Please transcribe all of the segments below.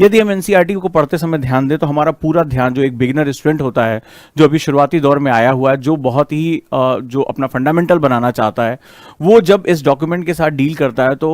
यदि हम एनसीईआरटी को पढ़ते समय ध्यान दें तो हमारा पूरा ध्यान, जो एक बिगिनर स्टूडेंट होता है, जो अभी शुरुआती दौर में आया हुआ है, जो बहुत ही जो अपना फंडामेंटल बनाना चाहता है, वो जब इस डॉक्यूमेंट के साथ डील करता है तो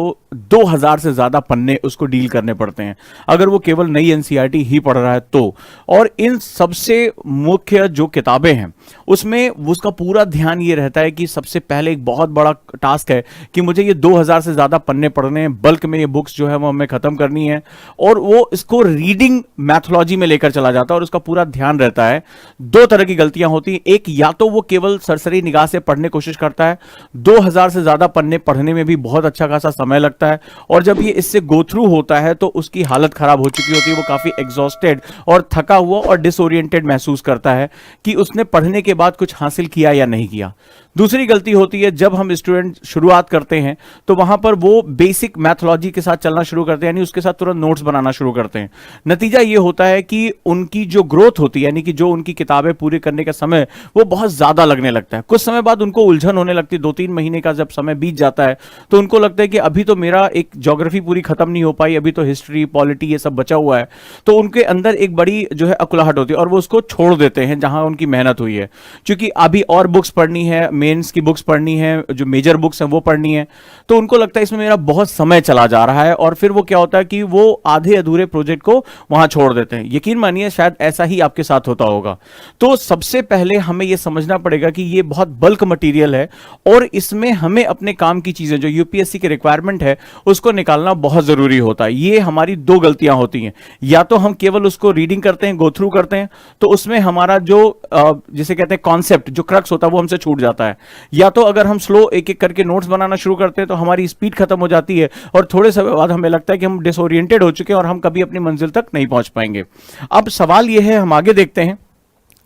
2000 से ज्यादा पन्ने उसको डील करने पड़ते हैं, अगर वो केवल नई एनसीईआरटी ही पढ़ रहा है तो। और इन सबसे मुख्य जो किताबें हैं उसमें उसका पूरा ध्यान ये रहता है कि सबसे पहले एक बहुत बड़ा टास्क है कि मुझे ये 2000 से ज्यादा पन्ने पढ़ने हैं, बल्क में ये बुक्स जो है वो हमें खत्म करनी है। और वो इसको रीडिंग मैथोलॉजी में लेकर चला जाता है और उसका पूरा ध्यान रहता है। दो तरह की गलतियां होती हैं, एक या तो वो केवल सरसरी निगाह से पढ़ने की कोशिश करता है, 2000 से ज्यादा पन्ने पढ़ने में भी बहुत अच्छा खासा समय लगता है, और जब ये इससे गो थ्रू होता है तो उसकी हालत खराब हो चुकी होती है, वो काफी एग्जॉस्टेड और थका हुआ और डिसोरिएंटेड महसूस करता है कि उसने पढ़ने के बाद कुछ हासिल किया या नहीं किया। दूसरी गलती होती है जब हम स्टूडेंट शुरुआत करते हैं तो वहां पर वो बेसिक मैथोलॉजी के साथ चलना शुरू करते हैं, यानी उसके साथ तुरंत नोट्स बनाना शुरू करते हैं। नतीजा ये होता है कि उनकी जो ग्रोथ होती है, यानी कि जो उनकी किताबें पूरी करने का समय वो बहुत ज्यादा लगने लगता है। कुछ समय बाद उनको उलझन होने लगती है, 2-3 महीने का जब समय बीत जाता है तो उनको लगता है कि अभी तो मेरा एक ज्योग्राफी पूरी खत्म नहीं हो पाई, अभी तो हिस्ट्री, पॉलिटी ये सब बचा हुआ है। तो उनके अंदर एक बड़ी जो है अकुलाहट होती है और वो उसको छोड़ देते हैं जहां उनकी मेहनत हुई है, क्योंकि अभी और बुक्स पढ़नी है, मेंस की बुक्स पढ़नी है, जो मेजर बुक्स हैं वो पढ़नी है। तो उनको लगता है इसमें मेरा बहुत समय चला जा रहा है और फिर वो क्या होता है कि वो आधे अधूरे प्रोजेक्ट को वहां छोड़ देते हैं। यकीन मानिए शायद ऐसा ही आपके साथ होता होगा। तो सबसे पहले हमें यह समझना पड़ेगा कि ये बहुत बल्क मटेरियल है और इसमें हमें अपने काम की चीजें जो यूपीएससी की रिक्वायरमेंट है उसको निकालना बहुत जरूरी होता है। ये हमारी दो गलतियां होती हैं, या तो हम केवल उसको रीडिंग करते हैं, गो थ्रू करते हैं, तो उसमें हमारा जो जिसे कहते हैं कॉन्सेप्ट, जो क्रक्स होता है वो हमसे छूट जाता है, या तो अगर हम स्लो एक एक करके नोट्स बनाना शुरू करते हैं तो हमारी स्पीड खत्म हो जाती है और थोड़े समय बाद हमें लगता है कि हम डिसोरिएंटेड हो चुके हैं और हम कभी अपनी मंजिल तक नहीं पहुंच पाएंगे। अब सवाल यह है, हम आगे देखते हैं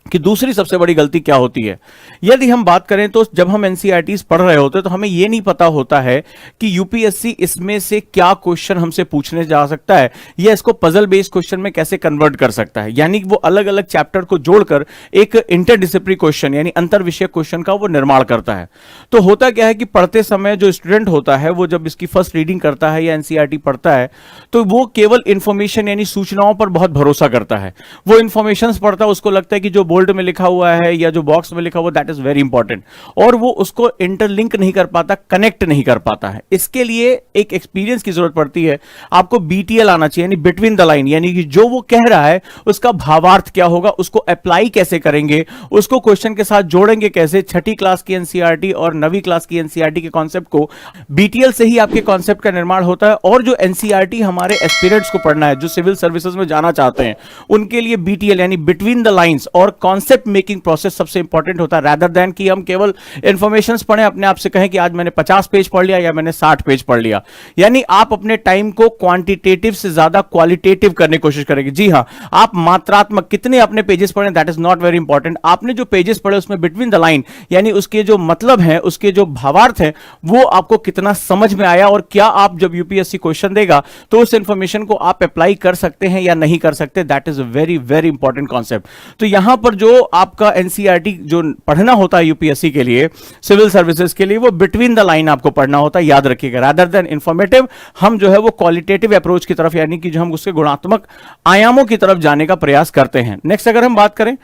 कि दूसरी सबसे बड़ी गलती क्या होती है। यदि हम बात करें तो जब हम एनसीईआरटीज पढ़ रहे होते हैं तो हमें यह नहीं पता होता है कि यूपीएससी इसमें से क्या क्वेश्चन हमसे पूछने जा सकता है या इसको पजल बेस्ड क्वेश्चन में कैसे कन्वर्ट कर सकता है, यानी कि वो अलग अलग चैप्टर को जोड़कर एक इंटरडिसिप्लिनरी क्वेश्चन यानी अंतर विषय क्वेश्चन का वो निर्माण करता है। तो होता क्या है कि पढ़ते समय जो स्टूडेंट होता है वो जब इसकी फर्स्ट रीडिंग करता है या एनसीईआरटी पढ़ता है तो वो केवल इंफॉर्मेशन यानी सूचनाओं पर बहुत भरोसा करता है। वो इंफॉर्मेशन पढ़ता है, उसको लगता है कि जो बोल्ड में लिखा हुआ है या जो बॉक्स में लिखा हुआ दैट इज वेरी इंपॉर्टेंट, और वो उसको इंटरलिंक नहीं कर पाता, कनेक्ट नहीं कर पाता है। इसके लिए एक एक्सपीरियंस की जरूरत पड़ती है। आपको बीटीएल आना चाहिए, यानी बिटवीन द लाइन, यानी कि जो वो कह रहा है उसका भावार्थ क्या होगा, उसको अप्लाई कैसे करेंगे, उसको क्वेश्चन के साथ जोड़ेंगे कैसे। छठी क्लास की एनसीईआरटी और 9वीं क्लास की एनसीईआरटी के कॉन्सेप्ट को बीटीएल से ही आपके कॉन्सेप्ट का निर्माण होता है। और जो एनसीईआरटी हमारे एस्पिरेंट्स को पढ़ना है, जो सिविल सर्विसेज में जाना चाहते हैं, उनके लिए बीटीएल यानी बिटवीन द लाइंस और कॉन्सेप्ट मेकिंग प्रोसेस सबसे इंपॉर्टेंट होता है, रादर देन कि हम केवल इंफॉर्मेशंस पढ़ें, अपने आप से कहें कि आज मैंने 50 पेज पढ़ लिया या मैंने 60 पेज पढ़ लिया। यानी आप अपने टाइम को क्वांटिटेटिव से ज्यादा क्वालिटेटिव करने की कोशिश करेंगे। जी हां, आप मात्रात्मक कितने अपने पेजेस पढ़े that is not very important. आपने जो पेजेस पढ़े उसमें बिटवीन द लाइन यानी उसके जो मतलब है, उसके जो भावार्थ है, वो आपको कितना समझ में आया और क्या आप जब यूपीएससी क्वेश्चन देगा तो उस इंफॉर्मेशन को आप अप्लाई कर सकते हैं या नहीं कर सकते। That is a very very important concept. तो यहां पर जो आपका एनसीईआरटी जो पढ़ना होता है यूपीएससी के लिए, सिविल सर्विसेज के लिए, वो बिटवीन द लाइन आपको पढ़ना होता है, याद रखिएगा। रादर देन इंफॉर्मेटिव हम जो है वो क्वालिटेटिव अप्रोच की तरफ यानी कि जो हम उसके गुणात्मक आयामों की तरफ जाने का प्रयास करते हैं। नेक्स्ट अगर हम बात करें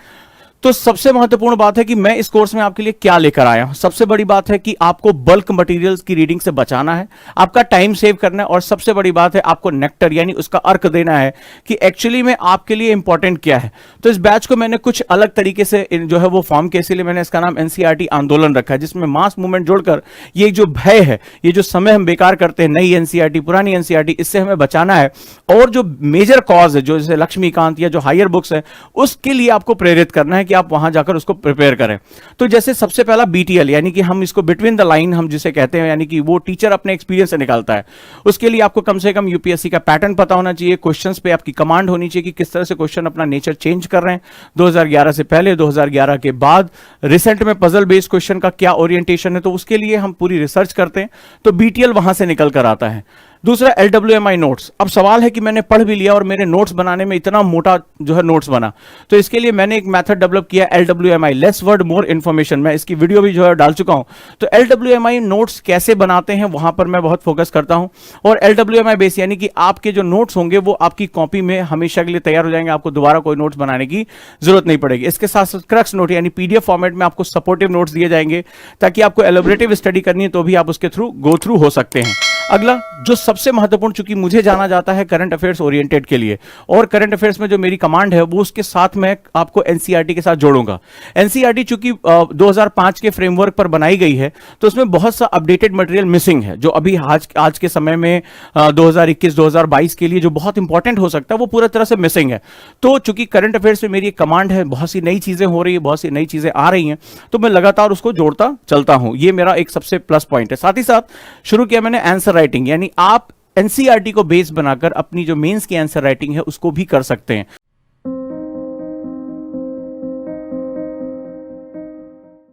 तो सबसे महत्वपूर्ण बात है कि मैं इस कोर्स में आपके लिए क्या लेकर आया हूं। सबसे बड़ी बात है कि आपको बल्क मटेरियल्स की रीडिंग से बचाना है, आपका टाइम सेव करना है, और सबसे बड़ी बात है आपको नेक्टर यानी उसका अर्क देना है कि एक्चुअली में आपके लिए इंपॉर्टेंट क्या है। तो इस बैच को मैंने कुछ अलग तरीके से जो है वो फॉर्म के, इसीलिए मैंने इसका नाम एनसीईआरटी आंदोलन रखा है, जिसमें मास मूवमेंट जोड़कर ये जो भय है, ये जो समय हम बेकार करते हैं नई एनसीईआरटी पुरानी एनसीईआरटी, इससे हमें बचाना है। और जो मेजर कॉज है, जो जैसे लक्ष्मीकांत या जो हायर बुक्स है, उसके लिए आपको प्रेरित करना है कि आप वहां जाकर उसको प्रिपेयर करें। तो जैसे सबसे पहला बीटीएल यानी कि हम इसको बिटवीन द लाइन हम जिसे कहते हैं, यानी कि वो टीचर अपने एक्सपीरियंस से निकालता है। उसके लिए आपको कम से कम यूपीएससी का पैटर्न पता होना चाहिए, क्वेश्चंस पे आपकी कमांड होनी चाहिए कि किस तरह से क्वेश्चन अपना नेचर चेंज कर रहे हैं 2011 से पहले, 2011 के बाद, रिसेंट में पजल बेस्ड क्वेश्चन का क्या ओरिएंटेशन है, तो उसके लिए हम पूरी रिसर्च करते हैं। तो बीटीएल वहां से निकल कर आता है। दूसरा LWMI नोट्स। अब सवाल है कि मैंने पढ़ भी लिया और मेरे नोट्स बनाने में इतना मोटा जो है नोट्स बना, तो इसके लिए मैंने एक मेथड डेवलप किया LWMI, less word more information. मैं इसकी वीडियो भी जो है डाल चुका हूं। तो LWMI नोट्स कैसे बनाते हैं वहां पर मैं बहुत फोकस करता हूं। और LWMI बेस यानी कि आपके जो नोट्स होंगे वो आपकी कॉपी में हमेशा के लिए तैयार हो जाएंगे, आपको दोबारा कोई नोट्स बनाने की जरूरत नहीं पड़ेगी। इसके साथ साथ क्रक्स नोट यानी PDF फॉर्मेट में आपको सपोर्टिव नोट्स दिए जाएंगे, ताकि आपको एलोबरेटिव स्टडी करनी है तो भी आप उसके थ्रू गो थ्रू हो सकते हैं। अगला जो सबसे महत्वपूर्ण, चूंकि मुझे जाना जाता है करंट अफेयर्स ओरिएंटेड के लिए, और करंट अफेयर्स में जो मेरी कमांड है वो उसके साथ मैं आपको एनसीईआरटी के साथ जोड़ूंगा। एनसीईआरटी चूंकि 2005 के फ्रेमवर्क पर बनाई गई है, तो उसमें बहुत सा अपडेटेड मटेरियल मिसिंग है, जो अभी आज के समय में 2021-2022 के लिए जो बहुत इंपॉर्टेंट हो सकता है वो पूरा तरह से मिसिंग है। तो चूंकि करंट अफेयर्स में मेरी कमांड है, बहुत सी नई चीजें हो रही है, बहुत सी नई चीजें आ रही हैं, तो मैं लगातार उसको जोड़ता चलता हूं। ये मेरा एक सबसे प्लस पॉइंट है। साथ ही साथ शुरू किया मैंने आंसर राइटिंग, यानी आप एनसीईआरटी को बेस बनाकर अपनी जो मेंस की आंसर राइटिंग है उसको भी कर सकते हैं।